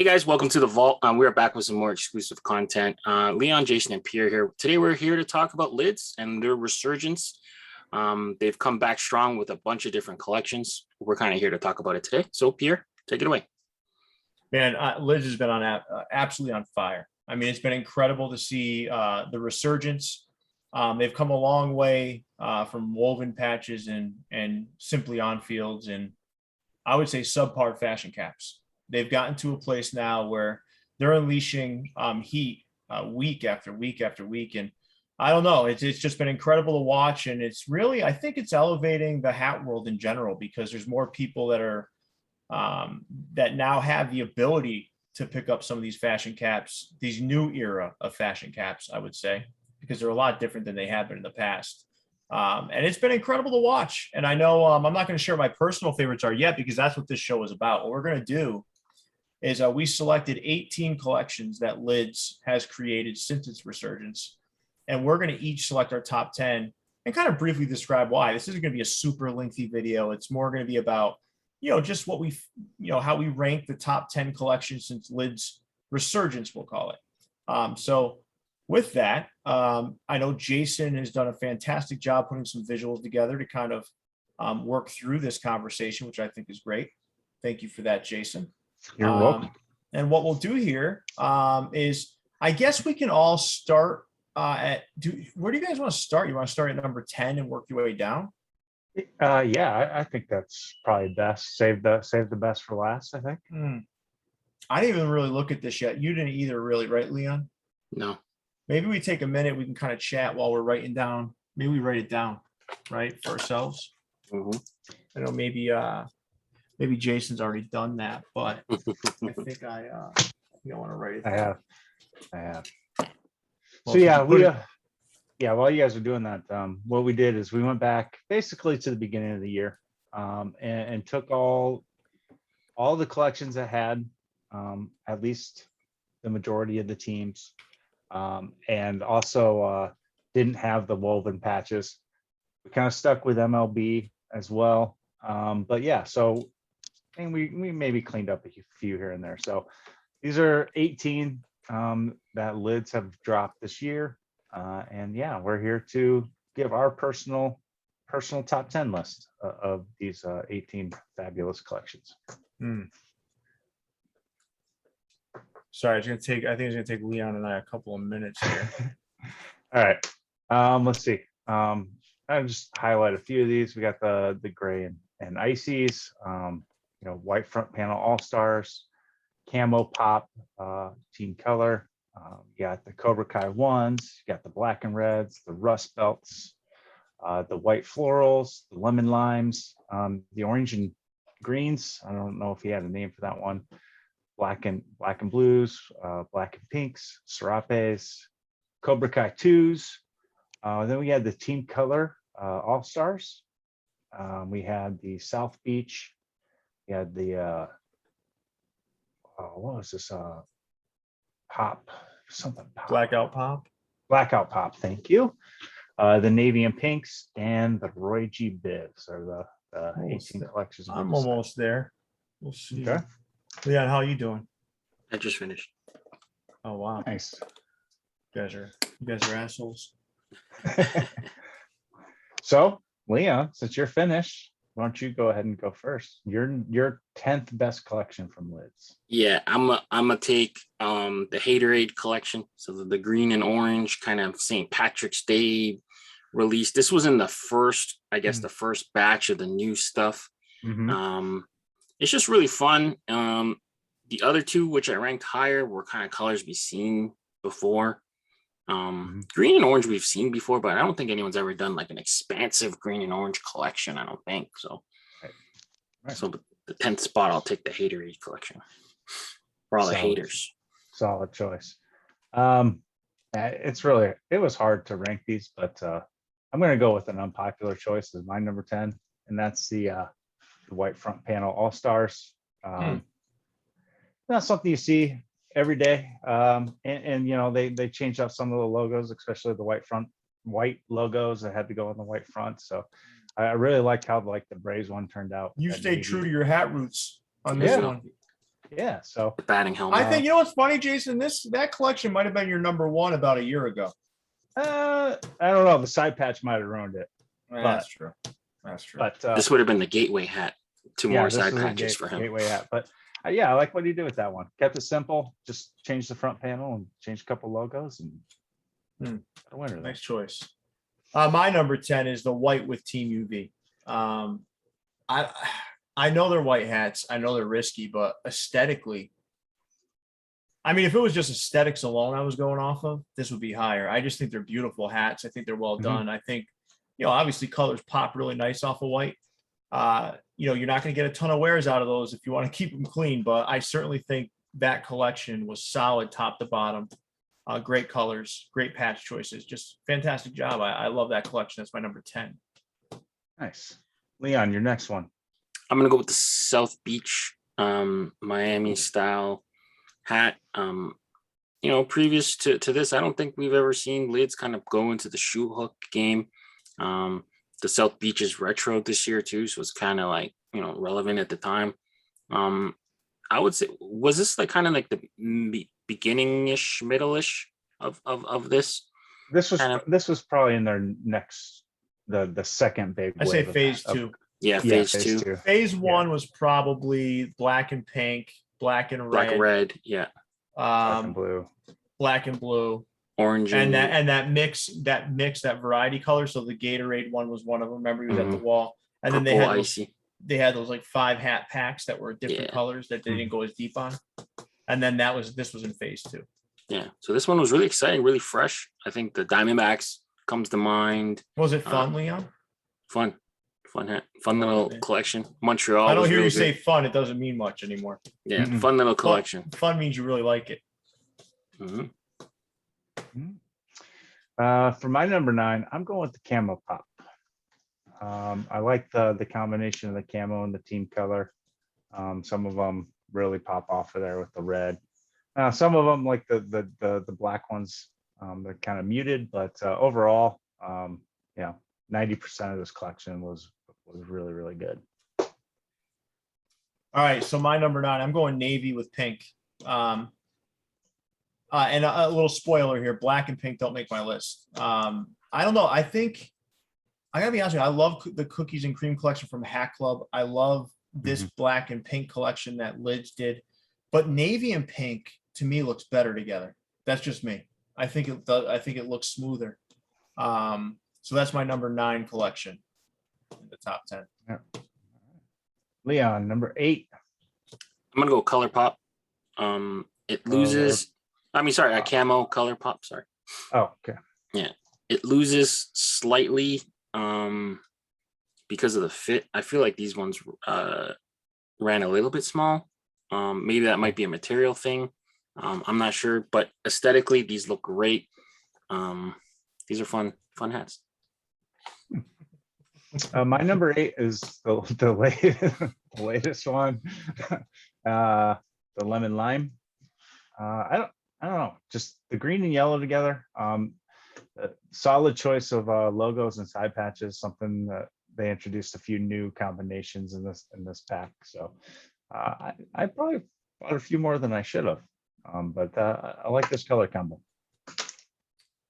Hey guys, welcome to the Vault. We're back with some more exclusive content. Leon, Jason, and Pierre here. Today we're here to talk about LIDS and their resurgence. They've come back strong with a bunch of different collections. We're kind of here to talk about it today. So Pierre, take it away. Man, LIDS has been on absolutely on fire. I mean, it's been incredible to see the resurgence. They've come a long way from woven patches and simply on fields and I would say subpar fashion caps. They've gotten to a place now where they're unleashing heat week after week after week. And I don't know, it's just been incredible to watch. And it's really, I think it's elevating the hat world in general because there's more people that are that now have the ability to pick up some of these fashion caps, these new era of fashion caps, I would say, because they're a lot different than they have been in the past. And it's been incredible to watch. And I know I'm not going to share my personal favorites are yet because that's what this show is about. What we're going to do is we selected 18 collections that LIDS has created since its resurgence. And we're going to each select our top 10 and kind of briefly describe why. This isn't going to be a super lengthy video. It's more going to be about, just what we, how we rank the top 10 collections since LIDS resurgence, we'll call it. So with that, I know Jason has done a fantastic job putting some visuals together to kind of work through this conversation, which I think is great. Thank you for that, Jason. You're welcome. And what we'll do here is, I guess we can all start where do you guys want to start? You want to start at number 10 and work your way down? Yeah, I think that's probably best. Save the best for last, I think. I didn't even really look at this yet. You didn't either, really, right, Leon? No. Maybe we take a minute. We can kind of chat while we're writing down. Maybe we write it down, right, for ourselves. Mm-hmm. I know maybe Jason's already done that, but I think I want to write it down. I have. Well, So yeah, while you guys are doing that, what we did is we went back basically to the beginning of the year and took all the collections that had at least the majority of the teams and also didn't have the woven patches. We kind of stuck with MLB as well. But yeah, so and we maybe cleaned up a few here and there. So these are 18 that LIDS have dropped this year. And yeah, we're here to give our personal top 10 list of these 18 fabulous collections. Sorry, I think it's gonna take Leon and I a couple of minutes here. All right, let's see. I'll just highlight a few of these. We got the gray and ices, white front panel all-stars, camo pop, team color. You got the Cobra Kai ones, you got the black and reds, the rust belts, the white florals, the lemon limes, the orange and greens. I don't know if he had a name for that one. Black and blues, black and pinks, serapes, Cobra Kai twos. Then we had the team color all stars. We had the South Beach. We had the what was this? Pop something. Pop. Blackout Pop. Blackout Pop. Thank you. The navy and pinks and the Roy G. Bibs are the 18 collections. I'm almost there. We'll see. Okay. Leon, how are you doing? I just finished. Oh wow. Nice. You guys are assholes. So, Leon, since you're finished, why don't you go ahead and go first? Your 10th best collection from LIDS. Yeah, I'm gonna take the Haterade collection. So the green and orange kind of St. Patrick's Day release. This was in the first, I guess, the first batch of the new stuff. It's just really fun. The other two, which I ranked higher, were kind of colors we've seen before. Green and orange we've seen before, but I don't think anyone's ever done like an expansive green and orange collection. I don't think so. Right. So the 10th spot, I'll take the Haterade collection for all the haters. Solid choice. It was hard to rank these, but I'm going to go with an unpopular choice as my number 10, and that's the white front panel all stars. Not something you see every day, and they changed up some of the logos, especially the white logos that had to go on the white front. So I really liked how the Braves one turned out. You stayed true to your hat roots on this one. Yeah. So The batting helmet. I think, you know what's funny, Jason? That collection might have been your number one about a year ago. I don't know. The side patch might have ruined it. That's true. That's true. But This would have been the gateway hat. Two more this side was a patches for him. gateway hat. But yeah, I like what he did with that one. Kept it simple. Just changed the front panel and changed a couple logos and a winner there. Nice choice. My number 10 is the white with Team UV. I know they're white hats. I know they're risky, but aesthetically, I mean, if it was just aesthetics alone I was going off of, this would be higher. I just think they're beautiful hats. I think they're well done. I think, obviously colors pop really nice off of white. You're not going to get a ton of wears out of those if you want to keep them clean, but I certainly think that collection was solid top to bottom. Great colors, great patch choices, just fantastic job. I love that collection. That's my number 10. Nice. Leon, your next one. I'm gonna go with the South Beach Miami style hat. Previous to this, I don't think we've ever seen Lids kind of go into the shoe hook game. The South Beach is retro this year too, so it's kind of like relevant at the time. I would say, was this like kind of like the beginning-ish, middle-ish of this? This was probably in their next the second big. I say phase two. Phase two. Phase one was probably black and pink, black and red. Black and red, yeah. Black and blue. Black and blue. Orange and that mix, that variety color. So the Gatorade one was one of them. Remember, he was at the wall. And Purple, then they had those like 5 hat packs that were different colors that they didn't go as deep on. And then this was in phase two. Yeah. So this one was really exciting, really fresh. I think the Diamondbacks comes to mind. Was it fun, Leon? Fun hat, fun little collection. Montreal. I don't hear you say fun. It doesn't mean much anymore. Yeah, fun little collection. Fun means you really like it. For my number 9, I'm going with the Camo Pop. I like the combination of the camo and the team color. Some of them really pop off of there with the red. Some of them, like the black ones, they're kind of muted, but overall, 90% of this collection was really, really good. All right, so my number 9, I'm going navy with pink. And a little spoiler here, black and pink don't make my list. I don't know. I think I gotta be honest with you. I love the cookies and cream collection from Hat Club. I love this black and pink collection that Lids did, but navy and pink to me looks better together. That's just me. I think it does. I think it looks smoother. So that's my number 9 collection in the top 10. Yeah. Leon, number 8. I'm gonna go Color Pop. It loses. A camo Color Pop. Sorry. Oh, okay. Yeah, it loses slightly because of the fit. I feel like these ones ran a little bit small. Maybe that might be a material thing. I'm not sure, but aesthetically, these look great. These are fun hats. My number 8 is the latest one, the lemon lime. I don't know, just the green and yellow together. Solid choice of logos and side patches. Something that they introduced a few new combinations in this pack. So I probably bought a few more than I should have, but I like this color combo.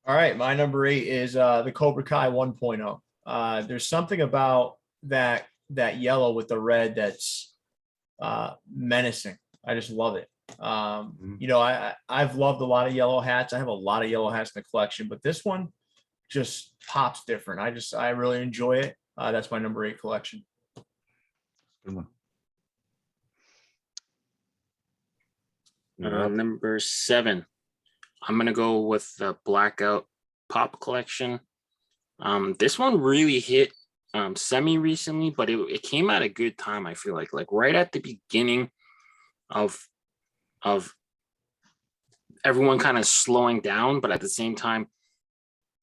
All right, my number 8 is the Cobra Kai 1.0. There's something about that yellow with the red that's menacing. I just love it. I've loved a lot of yellow hats. I have a lot of yellow hats in the collection, but this one just pops different. I really enjoy it. That's my number 8 collection. Good one. Number 7. I'm gonna go with the Blackout Pop Collection. This one really hit semi recently, but it came at a good time. I feel like right at the beginning of everyone kind of slowing down, but at the same time,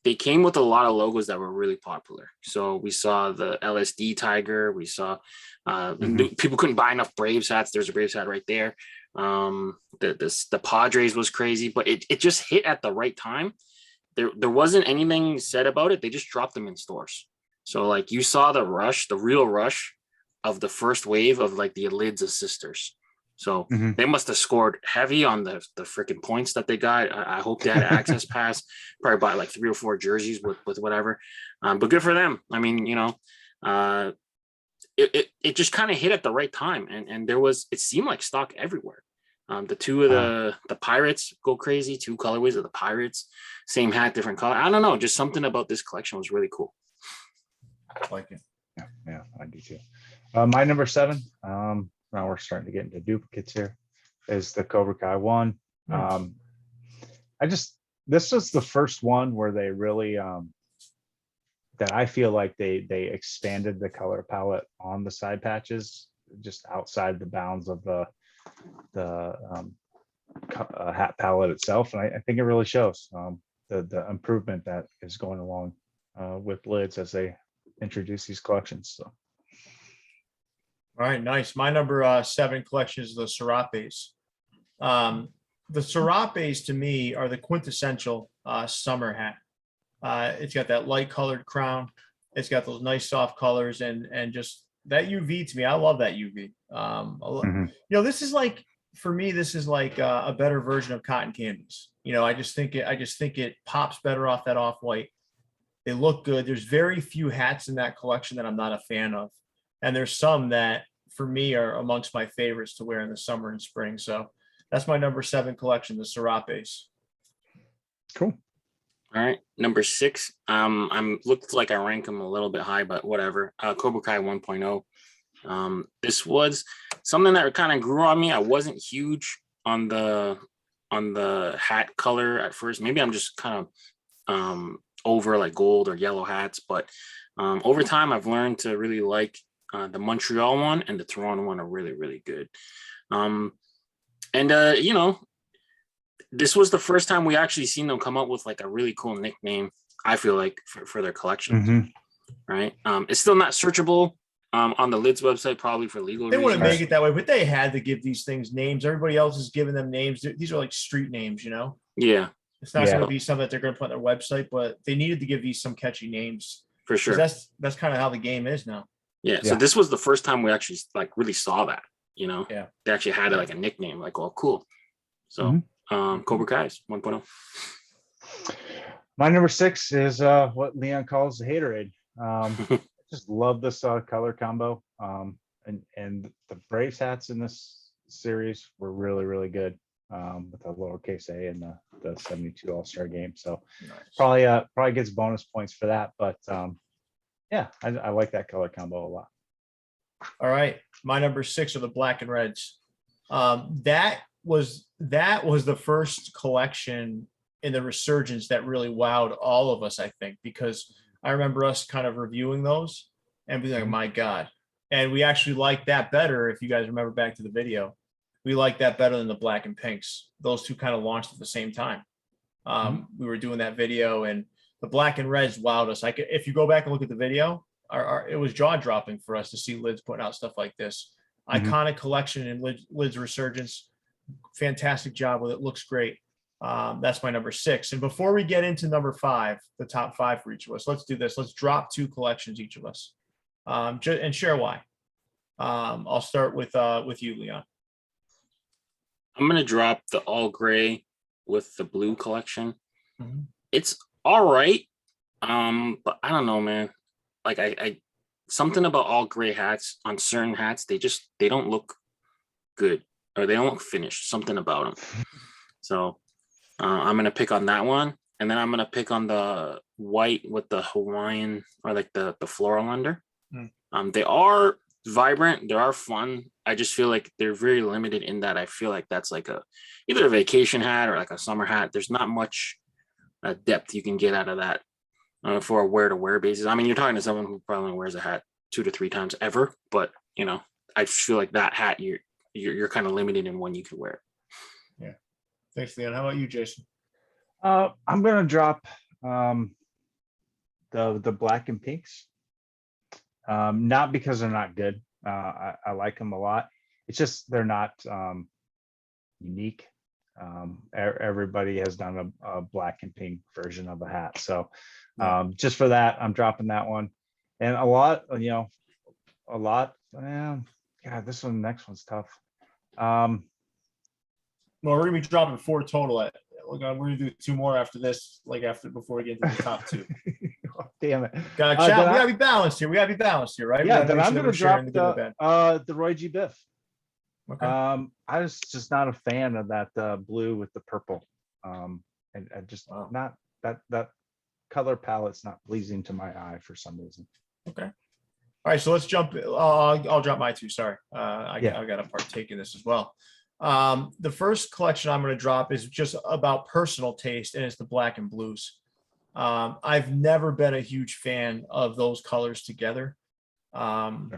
they came with a lot of logos that were really popular. So we saw the LSD Tiger. We saw people couldn't buy enough Braves hats. There's a Braves hat right there. The Padres was crazy, but it just hit at the right time. There wasn't anything said about it. They just dropped them in stores. So like you saw the real rush of the first wave of like the LIDS sisters. So Mhm. they must have scored heavy on the freaking points that they got. I hope they had an access pass, probably buy like 3 or 4 jerseys with whatever. But good for them. I mean, it just kind of hit at the right time, and it seemed like stock everywhere. The two of the Pirates go crazy, 2 colorways of the Pirates, same hat, different color. I don't know, just something about this collection was really cool. I like it. Yeah, I do too. My number 7, now we're starting to get into duplicates here, is the Cobra Kai one. This was the first one where they really that I feel like they expanded the color palette on the side patches, just outside the bounds of the hat palette itself, and I think it really shows the improvement that is going along with Lids as they introduce these collections. So, All right, nice. My number 7 collection is the Serapes. The Serapes to me are the quintessential summer hat. It's got that light colored crown. It's got those nice soft colors, and just that UV to me. I love that UV. This is like, for me, this is like a better version of cotton candies. I just think it pops better off that off-white. They look good. There's very few hats in that collection that I'm not a fan of. And there's some that for me are amongst my favorites to wear in the summer and spring. So that's my number 7 collection, the Serapes. cool. All right, number 6. Looks like I rank them a little bit high, but whatever. Cobra Kai 1.0. This was something that kind of grew on me. I wasn't huge on the hat color at first. Maybe I'm just kind of over like gold or yellow hats, but over time I've learned to really like the Montreal one and the Toronto one are really, really good. This was the first time we actually seen them come up with like a really cool nickname, I feel like, for their collection. Right. It's still not searchable on the Lids website, probably for legal They reasons. wouldn't make it that way, but they had to give these things names. Everybody else is giving them names. These are like street names, Yeah, It's not going to be something that they're going to put on their website, but they needed to give these some catchy names. for sure. That's kind of how the game is now. Yeah. So this was the first time we actually like really saw that, Yeah. They actually had like a nickname, like, oh, cool. So Cobra Kai's 1.0. My number 6 is what Leon calls the haterade. I just love this color combo. And the Braves hats in this series were really, really good, with the lowercase a and the 72 All-Star game. So nice. Probably gets bonus points for that. But I like that color combo a lot. All right. My number 6 are the black and reds. That was the first collection in the resurgence that really wowed all of us, I think, because I remember us kind of reviewing those and being like, my God. And we actually liked that better. If you guys remember back to the video, we liked that better than the black and pinks. Those two kind of launched at the same time. We were doing that video, and the black and reds wowed us. If you go back and look at the video, it was jaw dropping for us to see Lids putting out stuff like this. Iconic collection in Lids resurgence. Fantastic job with it. Looks great. That's my number 6. And before we get into number 5, the top 5 for each of us, let's do this. Let's drop 2 collections each of us, and share why. I'll start with you, Leon. I'm gonna drop the all gray with the blue collection. It's all right, but I don't know, man. Like I something about all gray hats on certain hats, they don't look good, or they don't look finished. Something about them. So I'm gonna pick on that one, and then I'm gonna pick on the white with the Hawaiian, or like the floral under. They are vibrant, they are fun. I just feel like they're very limited in that I feel like that's like either a vacation hat or like a summer hat. There's not much depth you can get out of that for a wear-to-wear basis. I mean, you're talking to someone who probably wears a hat 2 to 3 times ever, but I feel like that hat you're kind of limited in when you can wear it. Yeah. Thanks, Leon. How about you, Jason? I'm gonna drop the black and pinks. Not because they're not good. I like them a lot. It's just they're not unique. Everybody has done a black and pink version of a hat. So just for that, I'm dropping that one. And a lot. God, next one's tough. Um, Well, we're gonna be dropping 4 total. We're gonna do 2 more after this, before we get to the top 2. damn it. Gotta Then we gotta be balanced here. Right? We Yeah, gotta then make I'm sure that gonna we're sharing drop the good and bad. the Roy G. Biff. Okay. I was just not a fan of that blue with the purple. And I just Wow. not that color palette's not pleasing to my eye for some reason. Okay. All right, so let's jump. I'll drop my 2. Sorry, I Yeah. got to partake in this as well. The first collection I'm going to drop is just about personal taste, and it's the black and blues. I've never been a huge fan of those colors together. I've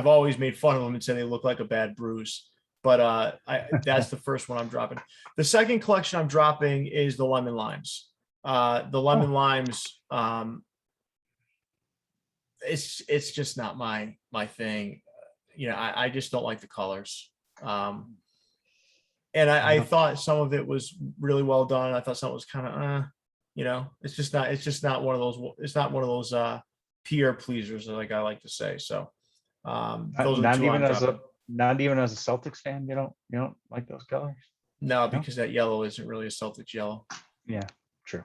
always made fun of them and said they look like a bad bruise. But that's the first one I'm dropping. The second collection I'm dropping is the lemon limes. The lemon limes. It's just not my thing. I just don't like the colors. And I thought some of it was really well done. I thought some was kind of, it's just not one of those. It's not one of those Pierre pleasers, like I like to say. So those are the 2 I'm dropping. Not even as a Celtics fan, you don't like those colors? No, because that yellow isn't really a Celtics yellow. Yeah, true.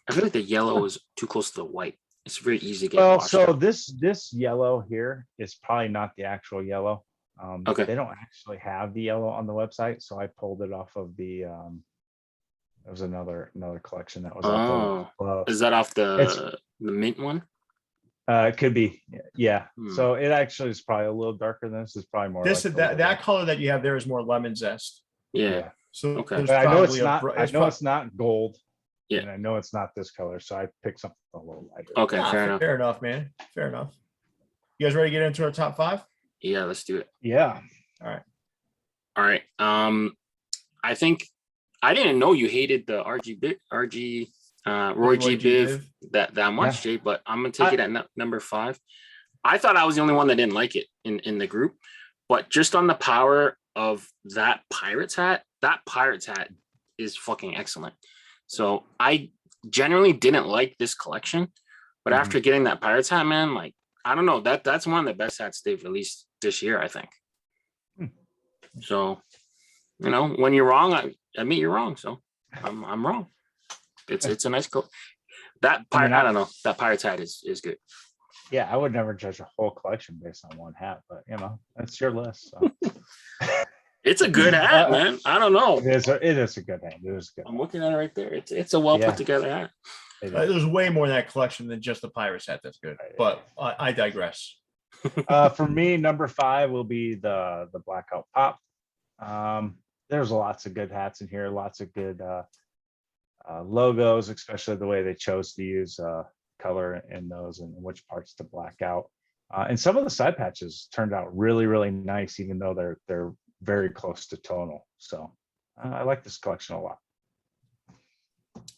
I feel like the yellow is too close to the white. It's very easy to get Well, washed so out. this yellow here is probably not the actual yellow. Okay. They don't actually have the yellow on the website, so I pulled it off of the there was another collection that was out there. Is that off the mint one? It could be, yeah. Hmm. So it actually is probably a little darker than this. Is probably more This like that color that you have there is more lemon zest. Yeah. So Okay. there's But I know it's probably not. I know it's not gold. Yeah. And I know it's not this color, so I picked something a little lighter. Okay, fair enough. Fair enough, man. Fair enough. You guys ready to get into our top 5? Yeah, let's do it. Yeah. All right. I think I didn't know you hated the Roy G. Biv that much, Jay, but I'm gonna take it at number 5. I thought I was the only one that didn't like it in the group, but just on the power of that Pirates hat is fucking excellent. So I generally didn't like this collection, but after getting that Pirates hat, man, like, I don't know, that's one of the best hats they've released this year, I think. So, when you're wrong, I admit you're wrong. So I'm wrong. It's a nice coat. That pirate, I don't know. That Pirates hat is good. Yeah, I would never judge a whole collection based on one hat, but that's your list. So. It's a good hat, man. I don't know. It is a good hat. It is good. I'm looking at it right there. It's a well put together hat. There's way more in that collection than just the Pirates hat. That's good, but I digress. For me, number 5 will be the Blackout Pop. There's lots of good hats in here. Lots of good logos, especially the way they chose to use color in those and which parts to black out. And some of the side patches turned out really, really nice, even though they're very close to tonal. So I like this collection a lot.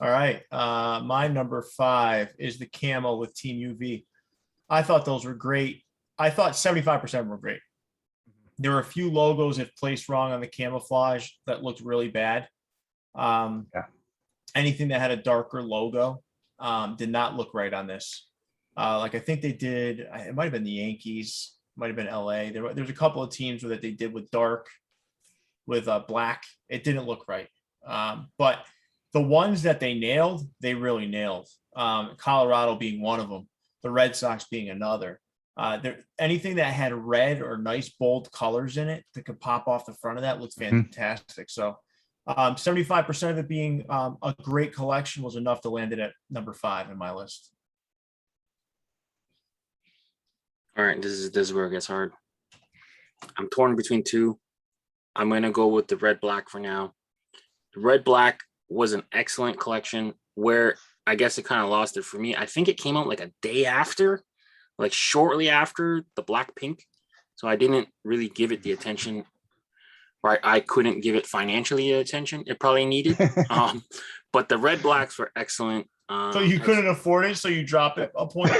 All right. My number 5 is the camo with Team UV. I thought those were great. I thought 75% were great. There were a few logos that placed wrong on the camouflage that looked really bad. Anything that had a darker logo did not look right on this. Like I think they did, it might have been the Yankees, might have been LA. There's a couple of teams that they did with dark, with black. It didn't look right. But the ones that they nailed, they really nailed. Colorado being one of them, the Red Sox being another. Anything that had red or nice bold colors in it that could pop off the front of that looked fantastic. So 75% of it being a great collection was enough to land it at number 5 in my list. All right, this is where it gets hard. I'm torn between 2. I'm gonna go with the red black for now. The red black was an excellent collection where I guess it kind of lost it for me. I think it came out like a day after, like shortly after the black pink. So I didn't really give it the attention, or I couldn't give it financially the attention it probably needed. But the red blacks were excellent. So you couldn't afford it, so you drop it a point.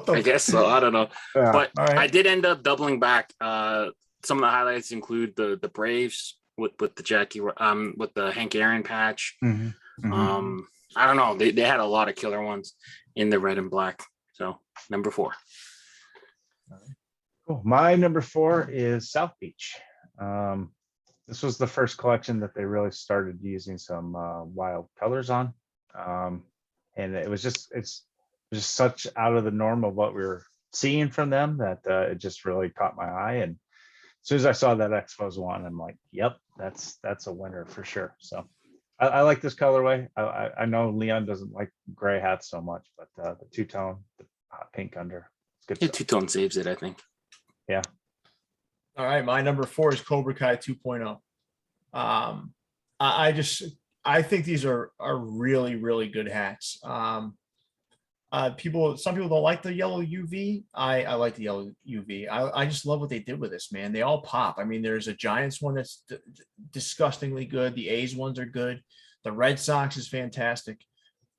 I guess so. I don't know. Yeah. But All right. I did end up doubling back. Some of the highlights include the Braves with the Jackie with the Hank Aaron patch. I don't know. They had a lot of killer ones in the red and black. So number 4. Cool. My number 4 is South Beach. This was the first collection that they really started using some wild colors on. And it's just such out of the norm of what we were seeing from them that it just really caught my eye. And as soon as I saw that Expos one, I'm like, yep, that's a winner for sure. So I like this colorway. I know Leon doesn't like gray hats so much, but the two-tone, the pink under, it's good Yeah, stuff. two-tone saves it, I think. Yeah. All right, my number 4 is Cobra Kai 2.0. I think these are really, really good hats. Some people don't like the yellow UV. I like the yellow UV. I just love what they did with this, man. They all pop. I mean, there's a Giants one that's disgustingly good. The A's ones are good. The Red Sox is fantastic.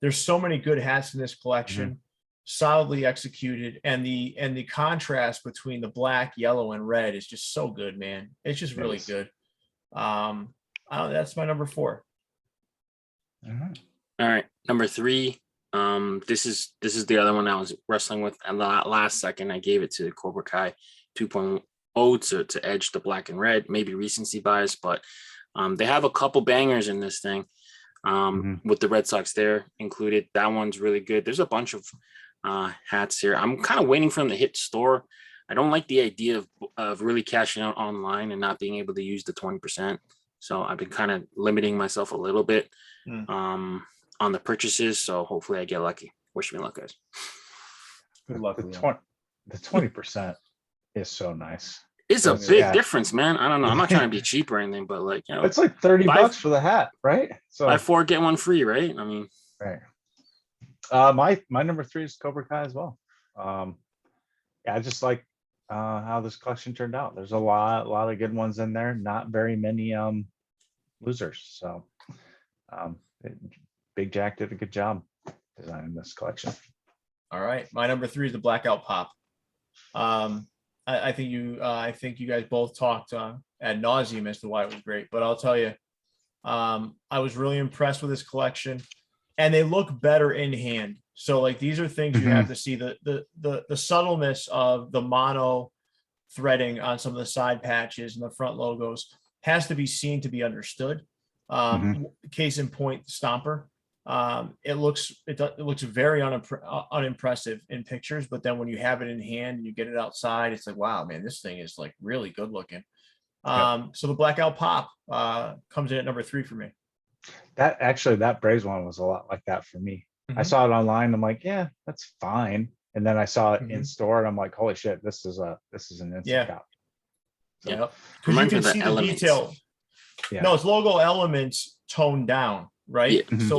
There's so many good hats in this collection, solidly executed, and the contrast between the black, yellow, and red is just so good, man. It's just really good. That's my number 4. All right, number 3. This is the other one I was wrestling with, and the last second I gave it to Cobra Kai 2.0 to edge the black and red, maybe recency bias, but they have a couple bangers in this thing. With the Red Sox there included. That one's really good. There's a bunch of hats here. I'm kind of waiting for them to hit store. I don't like the idea of really cashing out online and not being able to use the 20%. So I've been kind of limiting myself a little bit on the purchases. So hopefully I get lucky. Wish me luck, guys. Good luck. The 20% is so nice. It's a big difference, man. I don't know. I'm not trying to be cheap or anything, but like, you know, it's like $30 for the hat, right? So buy 4, get 1 free, right? I mean, right. My number 3 is Cobra Kai as well. I just like how this collection turned out. There's a lot of good ones in there. Not very many losers. So Big Jack did a good job designing this collection. All right, my number 3 is the Blackout Pop. I think you guys both talked ad nauseum as to why it was great, but I'll tell you, I was really impressed with this collection, and they look better in hand. So like these are things you have to see the subtleness of the mono threading on some of the side patches and the front logos has to be seen to be understood. Case in point, Stomper. It looks very unimpressive in pictures, but then when you have it in hand and you get it outside, it's like, wow, man, this thing is like really good looking. So the Blackout Pop comes in at number 3 for me. That Braves one was a lot like that for me. I saw it online. I'm like, yeah, that's fine. And then I saw it in store, and I'm like, holy shit, this is an instant cop. So, because you can see the detail. No, it's logo elements toned down, right? So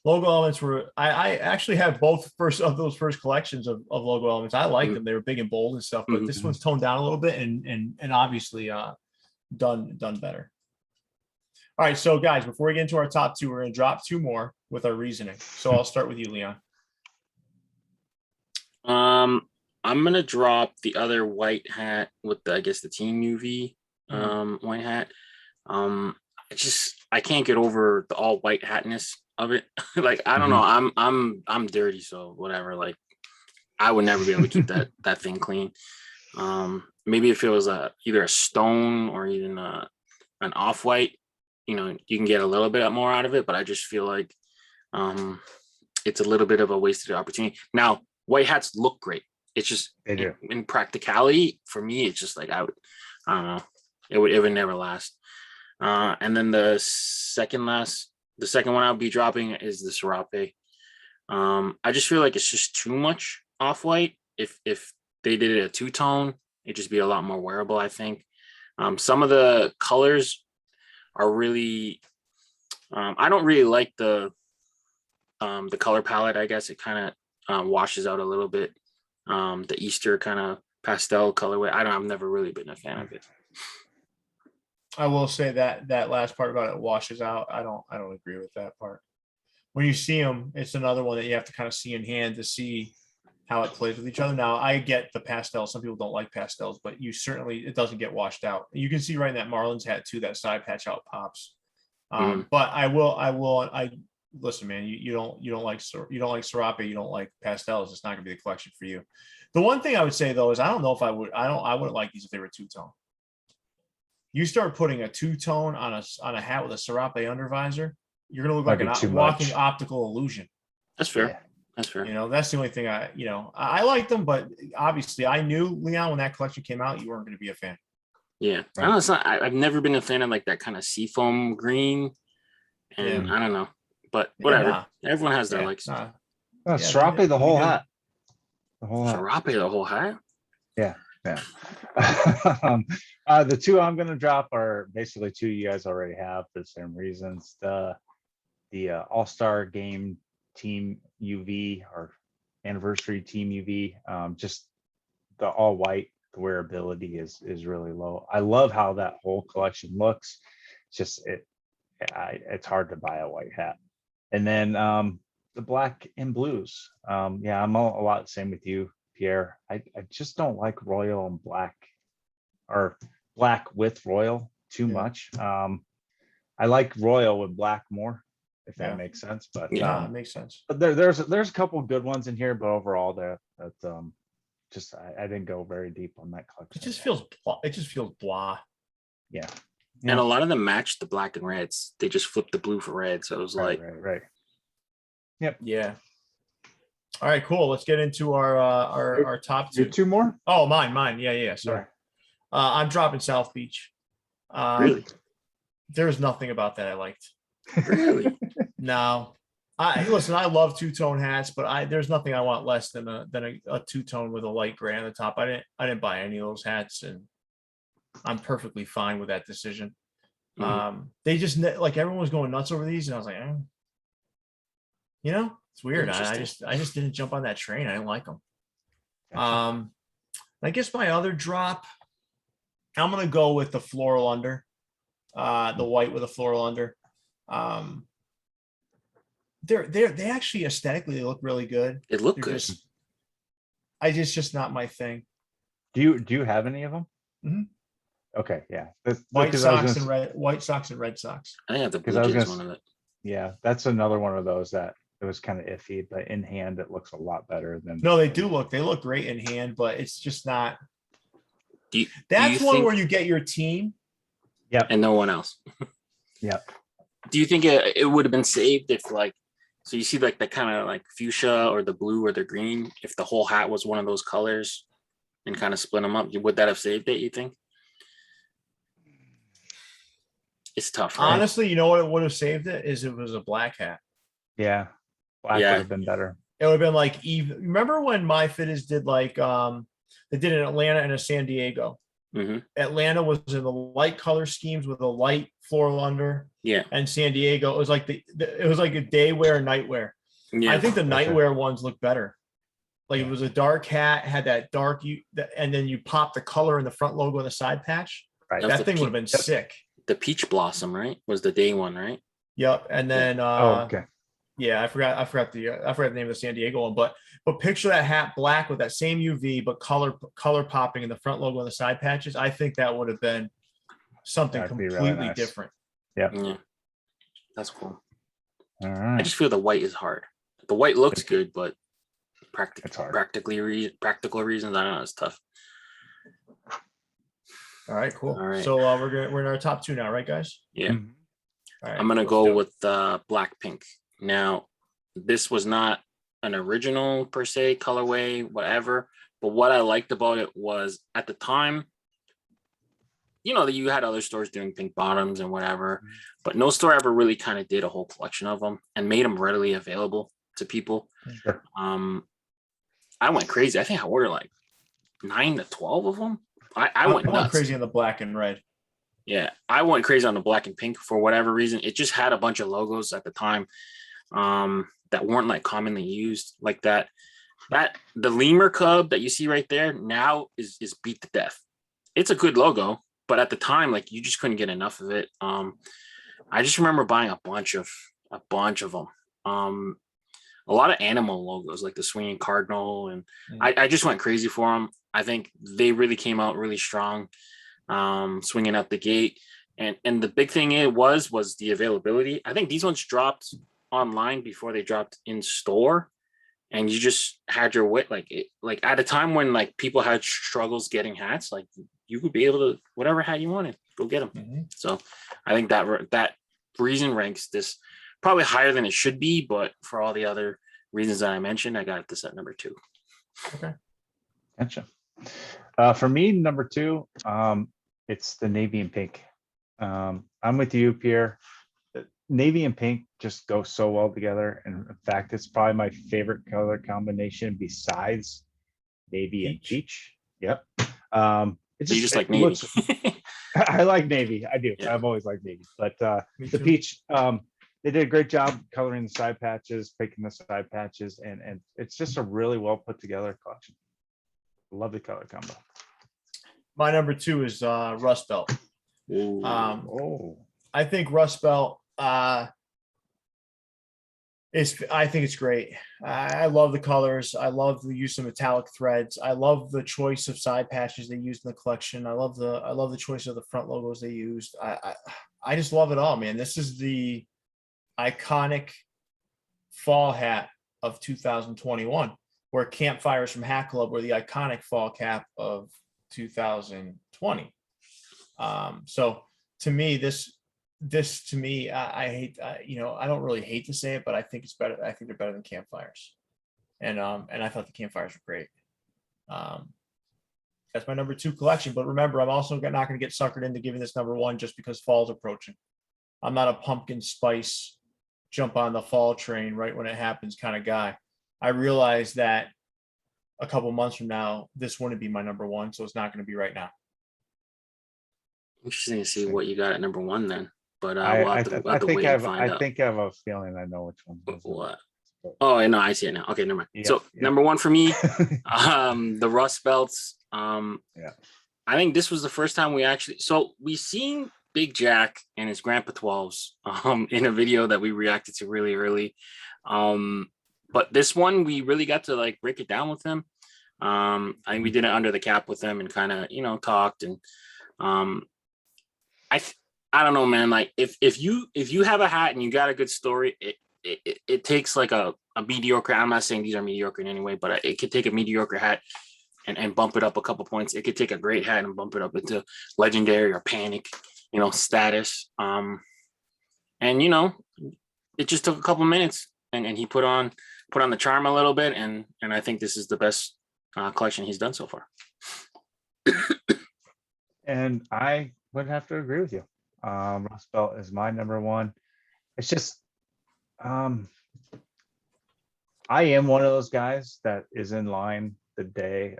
logo elements were. I actually have both those first collections of logo elements. I like them; they were big and bold and stuff. But this one's toned down a little bit and obviously done better. All right, so guys, before we get into our top 2, we're going to drop 2 more with our reasoning. So I'll start with you, Leon. I'm going to drop the other white hat with the Team UV white hat. I can't get over the all white hatness of it. Like, I don't know. I'm dirty, so whatever. Like, I would never be able to keep that thing clean. Maybe if it was either a stone or even an off white, you know, you can get a little bit more out of it, but I just feel like it's a little bit of a wasted opportunity. Now, white hats look great. It's just in practicality for me, it's just like I don't know. It would never last. And then the second one I'll be dropping is the Serape. I just feel like it's just too much off white. If they did it a 2-tone, it'd just be a lot more wearable, I think. Some of the colors are really I don't really like the color palette. I guess it kind of washes out a little bit. The Easter kind of pastel colorway. I've never really been a fan of it. I will say that last part about it washes out. I don't agree with that part. When you see them, it's another one that you have to kind of see in hand to see how it plays with each other. Now, I get the pastel. Some people don't like pastels, but it doesn't get washed out. You can see right in that Marlins hat too, that side patch out pops. But listen, man, you don't like Serape, you don't like pastels. It's not gonna be the collection for you. The one thing I would say though is I don't know if I wouldn't like these if they were two-tone. You start putting a two-tone on a hat with a serape undervisor, you're gonna look like Might be a too walking much. optical illusion. That's fair. Yeah. That's fair. You know, that's the only thing I like them, but obviously I knew, Leon, when that collection came out, you weren't going to be a fan. Yeah. I Right. know it's not. I've never been a fan of like that kind of seafoam green, and Yeah. I don't know, but whatever. nah. Everyone has their Yeah, likes. nah. Oh, Yeah, Serape, they the whole do. hat. The whole hat. Serape, the whole hat. Yeah. The two I'm gonna drop are basically two you guys already have for the same reasons. The All-Star Game Team UV or Anniversary Team UV. Just the all white, the wearability is really low. I love how that whole collection looks. It's just it's hard to buy a white hat. And then the black and blues. Yeah, I'm a lot the same with you, Pierre. I just don't like royal and black, or black with royal too Yeah. much. I like royal with black more, if that Yeah. makes sense. But Yeah. It makes sense. but there's a couple good ones in here, but overall that just I didn't go very deep on that collection. It just feels blah. Yeah. And a lot of them match the black and reds. They just flipped the blue for red, so it was like, right. Yeah. All right, cool. Let's get into our top Do two. two more. Oh, mine. Yeah. Sorry. I'm dropping South Beach. really, There's nothing about that I liked. really. No. Listen, I love two-tone hats, but there's nothing I want less than a two-tone with a light gray on the top. I didn't buy any of those hats, and I'm perfectly fine with that decision. They just like everyone was going nuts over these, and I was like, it's weird. I just didn't jump on that train. I didn't like them. Gotcha. I guess my other drop, I'm gonna go with the floral under, the white with a floral under. They actually aesthetically look really good. It looked They're good. just not my thing. Do you have any of them? Mhm. Okay, yeah. White Sox and Red Sox. I think I have the Because Blue I was Jays gonna one of it. Yeah, that's another one of those that it was kind of iffy, but in hand it looks a lot better than. No, they look great in hand, but it's just not. Do That's you one think, where you get your team. and no one else. Yep. Do you think it would have been saved if like, so you see like the kind of like fuchsia or the blue or the green, if the whole hat was one of those colors and kind of split them up, would that have saved it, you think? It's tough, right? Honestly, you know what would have saved it is it was a black hat. Yeah. Black Yeah. would have been better. It would have been like even. Remember when My Fitteds did like they did in Atlanta and a San Diego. Atlanta was in the light color schemes with a light floral under. Yeah. And San Diego, it was like it was like a day wear, night wear. Yeah. I think the night Okay. wear ones look better. Like it was a dark hat, had that dark and then you pop the color in the front logo and the side patch. Right. That's That thing would have been sick. The peach blossom, right? Was the day one, right? Yep. And then Okay. yeah, I forgot the name of the San Diego one, but picture that hat black with that same UV, but color popping in the front logo and the side patches. I think that would have been something That'd be completely really nice. different. Yeah. That's cool. All I right. just feel the white is hard. The white looks good, but It's hard. practical reasons, I don't know, it's tough. All right, cool. All right. So we're in our top two now, right, guys? Yeah. Mhm. All right, I'm gonna let's go do it. with black pink. Now, this was not an original per se colorway, whatever. But what I liked about it was at the time, you had other stores doing pink bottoms and whatever, but no store ever really kind of did a whole collection of them and made them readily available to people. Sure. I went crazy. I think I ordered like 9 to 12 of them. I went nuts. Crazy on the black and red. Yeah, I went crazy on the black and pink for whatever reason. It just had a bunch of logos at the time that weren't like commonly used like that. The lemur cub that you see right there now is beat to death. It's a good logo, but at the time, like you just couldn't get enough of it. I just remember buying a bunch of them. A lot of animal logos like the swinging cardinal, and I just went crazy for them. I think they really came out really strong, swinging out the gate. And the big thing was the availability. I think these ones dropped online before they dropped in store. and you just had your way, like at a time when like people had struggles getting hats, like you could be able to whatever hat you wanted, go get them. So I think that reason ranks this probably higher than it should be, but for all the other reasons that I mentioned, I got this at number 2. Okay. Gotcha. For me, number 2, it's the navy and pink. I'm with you, Pierre. Navy and pink just go so well together. And in fact, it's probably my favorite color combination besides navy and peach. Yep. You just like navy. I like navy. I do. Yeah. I've always liked navy. But the peach, they did a great job coloring the side patches, picking the side patches, and it's just a really well put together collection. Love the color combo. My number 2 is Rust Belt. I think Rust Belt I think it's great. I love the colors. I love the use of metallic threads. I love the choice of side patches they used in the collection. I love the choice of the front logos they used. I just love it all, man. This is the iconic fall hat of 2021, where Campfires from Hat Club were the iconic fall cap of 2020. So to me, this to me, I hate, I don't really hate to say it, but I think it's better. I think they're better than Campfires. And I thought the Campfires were great. That's my number 2 collection. But remember, I'm also not going to get suckered into giving this number 1 just because fall's approaching. I'm not a pumpkin spice, jump on the fall train right when it happens kind of guy. I realize that a couple months from now, this wouldn't be my number 1. So it's not going to be right now. Interesting to see what you got at number 1 then. But I think I have a feeling I know which one. What? Oh, no, I see it now. Okay, never mind. So number 1 for me, the Rust Belts. I think this was the first time we seen Big Jack and his Grandpa 12s in a video that we reacted to really early. But this one we really got to like break it down with him. I think we did it under the cap with him and kind of talked, and I don't know, man. Like if you have a hat and you got a good story, it takes like a mediocre. I'm not saying these are mediocre in any way, but it could take a mediocre hat and bump it up a couple points. It could take a great hat and bump it up into legendary or panic, status. And it just took a couple minutes, and he put on the charm a little bit, and I think this is the best collection he's done so far. And I would have to agree with you. Rust Belt is my number 1. It's just I am one of those guys that is in line the day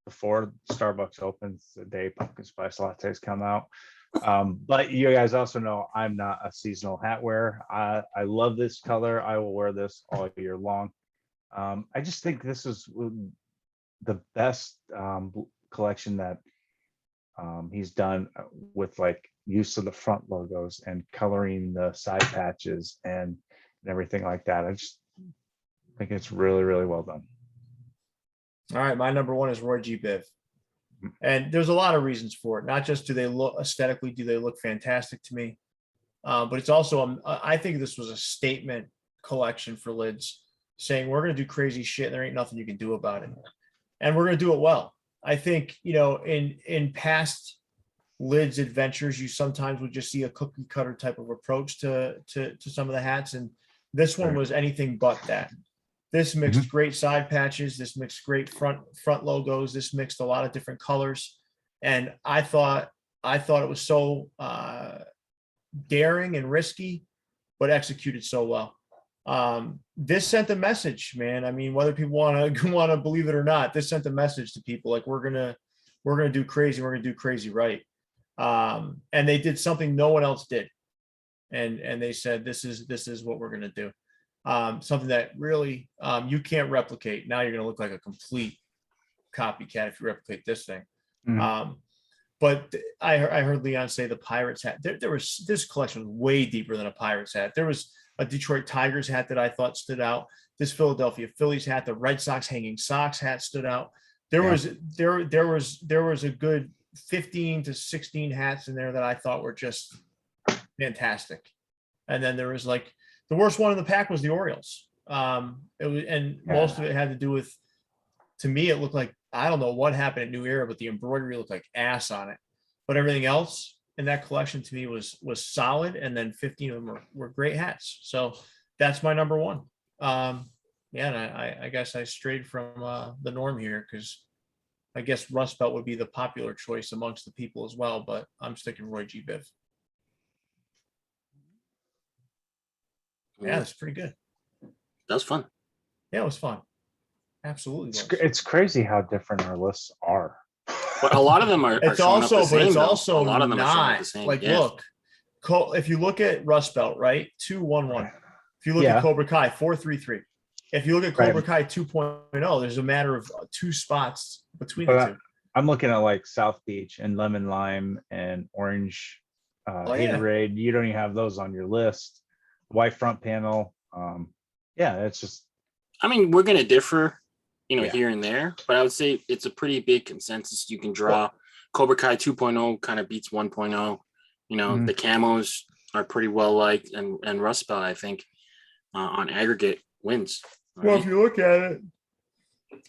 before Starbucks opens, the day pumpkin spice lattes come out. But you guys also know I'm not a seasonal hat wearer. I love this color. I will wear this all year long. I just think this is the best collection that he's done with like use of the front logos and coloring the side patches and everything like that. I just think it's really, really well done. All right, my number 1 is Roy G. Biv. And there's a lot of reasons for it. Not just do they look aesthetically, do they look fantastic to me, but it's also, I think this was a statement collection for LIDS saying we're going to do crazy shit and there ain't nothing you can do about it. And we're going to do it well. I think, in past LIDS adventures, you sometimes would just see a cookie cutter type of approach to some of the hats. And this one was anything but that. This mixed great side patches. This mixed great front logos. This mixed a lot of different colors. And I thought it was so daring and risky, but executed so well. This sent a message, man. I mean, whether people want to believe it or not, this sent a message to people like we're gonna do crazy. We're gonna do crazy right. And they did something no one else did. And they said, this is what we're gonna do. Something that really you can't replicate. Now you're gonna look like a complete copycat if you replicate this thing. But I heard Leon say the Pirates hat. This collection was way deeper than a Pirates hat. There was a Detroit Tigers hat that I thought stood out. This Philadelphia Phillies hat, the Red Sox hanging socks hat stood out. There was a good 15 to 16 hats in there that I thought were just fantastic. And then there was like the worst one in the pack was the Orioles. It was, and most of it had to do with, to me, it looked like, I don't know what happened at New Era, but the embroidery looked like ass on it. But everything else in that collection to me was solid. And then 15 of them were great hats. So that's my number one. Yeah, and I guess I strayed from the norm here because I guess Rust Belt would be the popular choice amongst the people as well, but I'm sticking Roy G. Biv. Yeah, it's pretty good. That was fun. Yeah, it was fun. Absolutely. It's crazy how different our lists are. But a lot of them are. It's also, but it's also a lot of them not like, look, if you look at Rust Belt, right? 2-1-1. If you look at Cobra Kai, 4-3-3. If you look at Cobra Kai 2.0, there's a matter of 2 spots between the two. I'm looking at like South Beach and Lemon Lime and Orange Haterade. You don't even have those on your list. White front panel. Yeah, it's just. I mean, we're gonna differ, here and there, but I would say it's a pretty big consensus you can draw. Cobra Kai 2.0 kind of beats 1.0. The camos are pretty well liked, and Rust Belt, I think, on aggregate wins. Well, if you look at it,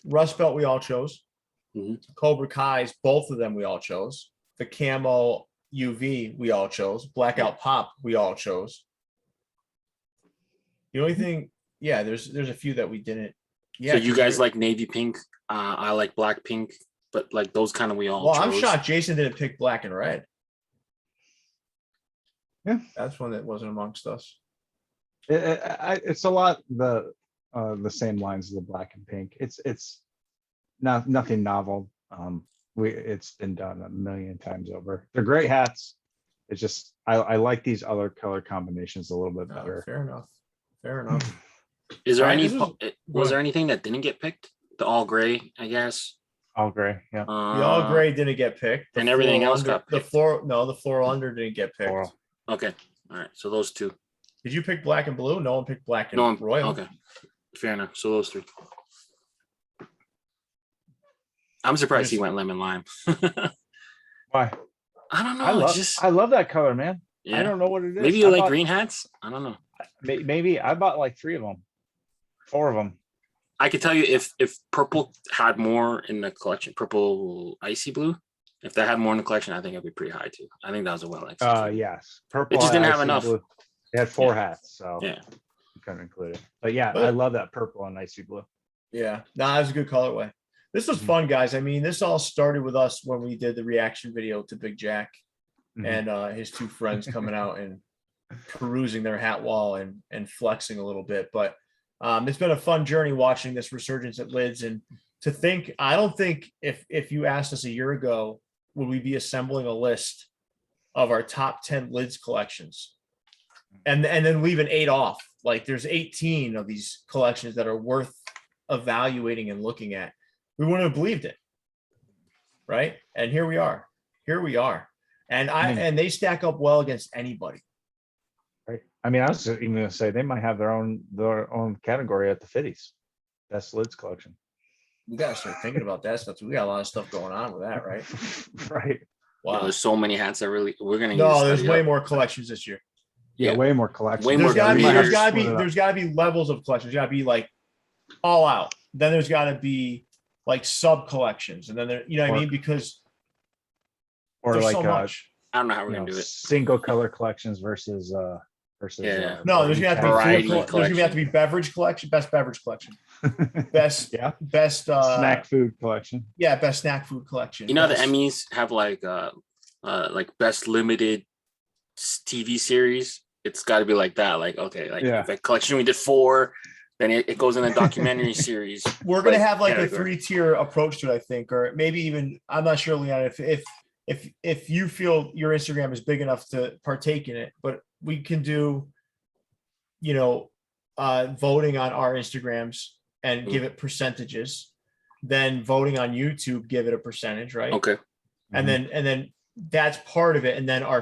Rust Belt we all chose. Cobra Kai's, both of them we all chose. The camo UV we all chose. Blackout Pop we all chose. The only thing, there's a few that we didn't. Yeah. So you guys like navy pink. I like black pink, but like those kind of we all chose. I'm shocked Jason didn't pick black and red. Yeah, that's one that wasn't amongst us. It's a lot the same lines as the black and pink. It's nothing novel. It's been done a million times over. They're great hats. It's just I like these other color combinations a little bit better. Fair enough. Is there was there anything that didn't get picked? The all gray, I guess. All gray, yeah. The all gray didn't get picked. And everything else got picked. The floral under didn't get picked. Floral. Okay. All right. So those two. Did you pick black and blue? No one picked black and royal. Okay. Fair enough. So those 3. I'm surprised he went lemon lime. Why? I don't know. I love that color, man. Yeah. I don't know what it is. Maybe you like green hats? I don't know. Maybe I bought like 3 of them. 4 of them. I could tell you if purple had more in the collection, purple icy blue, if that had more in the collection, I think it'd be pretty high too. I think that was a well executed. Yes. Purple. It just didn't have enough. Blue. They had 4 hats, so yeah, you couldn't include it. But I love that purple and icy blue. Yeah, that was a good colorway. This was fun, guys. I mean, this all started with us when we did the reaction video to Big Jack and his 2 friends coming out and perusing their hat wall and flexing a little bit. But it's been a fun journey watching this resurgence at Lids. And to think, I don't think if you asked us a year ago, would we be assembling a list of our top 10 Lids collections and then leaving 8 off? Like there's 18 of these collections that are worth evaluating and looking at. We wouldn't have believed it. Right. And here we are. And they stack up well against anybody. Right. I mean, I was even going to say they might have their own category at the Fitties. Best Lids collection. We got to start thinking about that stuff. We got a lot of stuff going on with that, right? Right. Wow. There's so many hats that we're going to No, there's way more collections this year. Yeah, way more collections. There's got to be levels of collections. There's got to be like all out. Then there's got to be like sub collections, and then there, what I mean, because there's like so much. I don't know how we're gonna do it. Single color collections versus no, there's gonna have to be beverage collection, best beverage collection, best snack food collection. Yeah, best snack food collection. The Emmys have like best limited TV series. It's got to be like that. Like if a collection we did 4. Then it goes in a documentary series. We're gonna have like a 3-tier approach to it, I think, or maybe even I'm not sure, Leon, if you feel your Instagram is big enough to partake in it, but we can do, voting on our Instagrams and give it percentages, then voting on YouTube, give it a percentage, right? Okay. And then that's part of it, and then our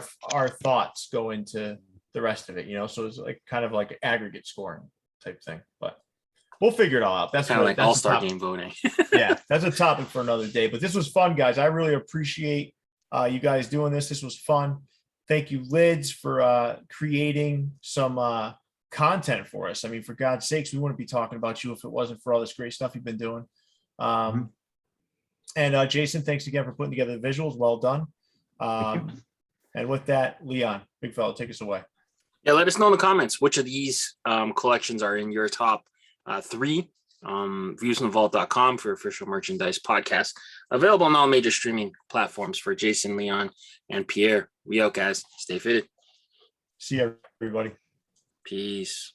thoughts go into the rest of it, so it's like kind of like aggregate scoring type thing, but we'll figure it all out. That's kind of like all-star game voting. Yeah, that's a topic for another day, but this was fun, guys. I really appreciate you guys doing this. This was fun. Thank you, Lids, for creating some content for us. I mean, for God's sakes, we wouldn't be talking about you if it wasn't for all this great stuff you've been doing. And Jason, thanks again for putting together the visuals. Well done. And with that, Leon, big fella, take us away. Yeah, let us know in the comments which of these collections are in your top 3. Viewsfromthevault.com for official merchandise podcast. Available on all major streaming platforms for Jason, Leon, and Pierre. We out, guys. Stay fitted. See you, everybody. Peace.